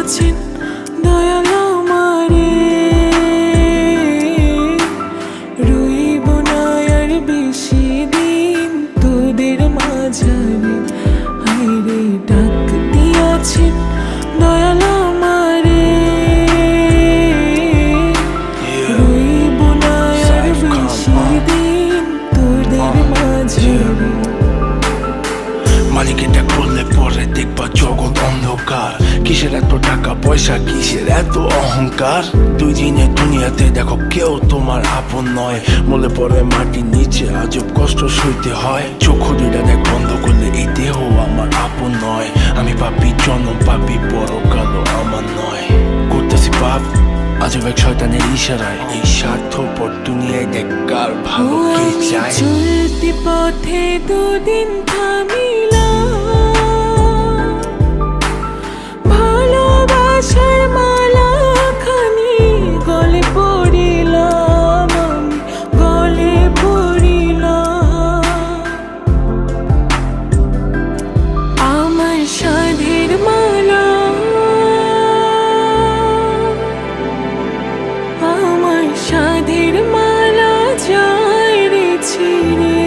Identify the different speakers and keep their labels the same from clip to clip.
Speaker 1: দিয়াছেন দয়াল আমারে, রইব না আর বেশি দিন তোদের মাঝারে। হায়রে ডাক দিয়াছেন দয়াল আমারে, রইব না আর বেশি দিন তোদের মাঝারে।
Speaker 2: মালিক এটা করলে পরে দেখবা জগৎ অন্ধকার। কিসের এত টাকা পয়সা, কিসের এত অহংকার? দুই দিনে দুনিয়াতে দেখো কেউ তোমার আপন নয়। বলে পরে মাটির নিচে আজব কষ্ট সইতে হয়। চক্ষু দুইটা দেখ বন্ধ করলে এই দেহ আমার আপন নয়। আমি পাপি জনম, পাপি পরকালও আমার নয়। করতেছি পাপ আজব এক শয়তানের ইশারায়। এই স্বার্থপর দুনিয়ায় দেখ কার ভালো কে চায়।
Speaker 1: চলতি পথে দুদিন থামিলাম, ভালোবাসার মালা খানি গলে পড়িলাম, আমি গলে পড়িলাম। আমার সাধের মালা, আমার সাধের মালা যায় রে ছিঁড়ে,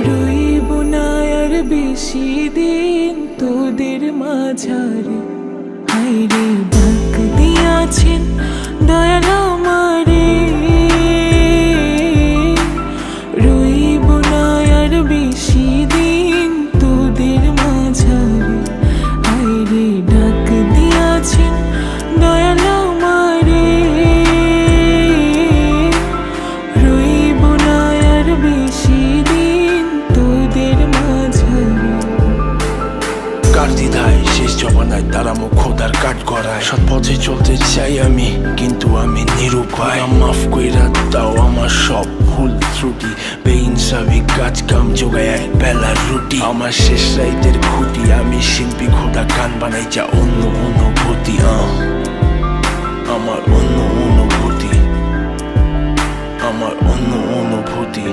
Speaker 1: রইব না আর বেশি দিন তোদের মাঝারে। হায়রে ডাক দিয়াছেন দয়াল আমারে, রইব না আর বেশি দিন তোদের মাঝারে। হায়রে ডাক দিয়াছেন দয়াল আমারে, রইব না আর বেশি দিন তোদের মাঝারে।
Speaker 2: কার দ্বিধায় শেষ জমানায় তারা মুখ খোদার কাট করায়। সৎ পথে চলতে চাই আমি, কিন্তু আমি নিরুপায়। মাফ কইরা দাও আমার সব ভুল ত্রুটি। বেইনসাফি কাজ কাম জোগায় এক বেলার রুটি। আমার শেষ রাইতের খুঁটি, আমি শিল্পী খোদা গান বানাই যা অন্য অনুভূতি। আমার অন্য অনুভূতি, আমার অন্য অনুভূতি।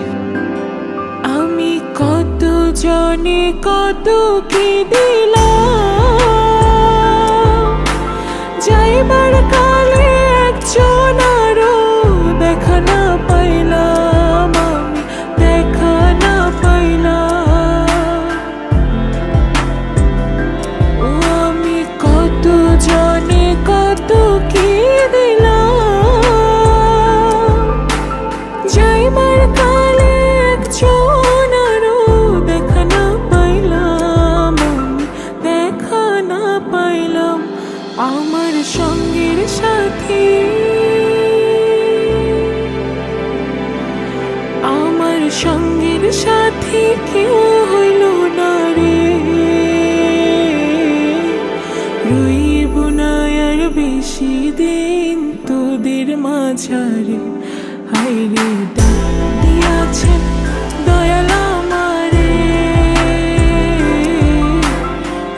Speaker 1: আমি কত জনে কত কি দিলাম, যাইবার কালে একজন আরো দেখা না পাইলাম, আমি দেখা না পাইলাম। ও আমি কত জনে কত কি দিলাম, যাইবার কালে একজন আরো দেখা না পাইলাম, আমি দেখা না পাইলাম। আমার সঙ্গের সাথী, আমার সঙ্গের সাথী কেউ হইল না রে, রইব না আর বেশি দিন তোদের মাঝারে। হায়রে ডাক দিয়াছেন দয়াল আমারে,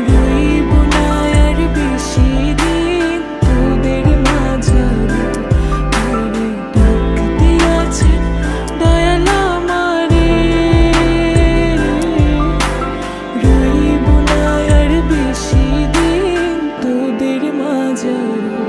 Speaker 1: রইব না আর বেশি দিন তোদের মাঝারে। হায়রে ডাক দিয়াছেন দয়াল আমারে, রইব না আর বেশি দিন তোদের মাঝারে।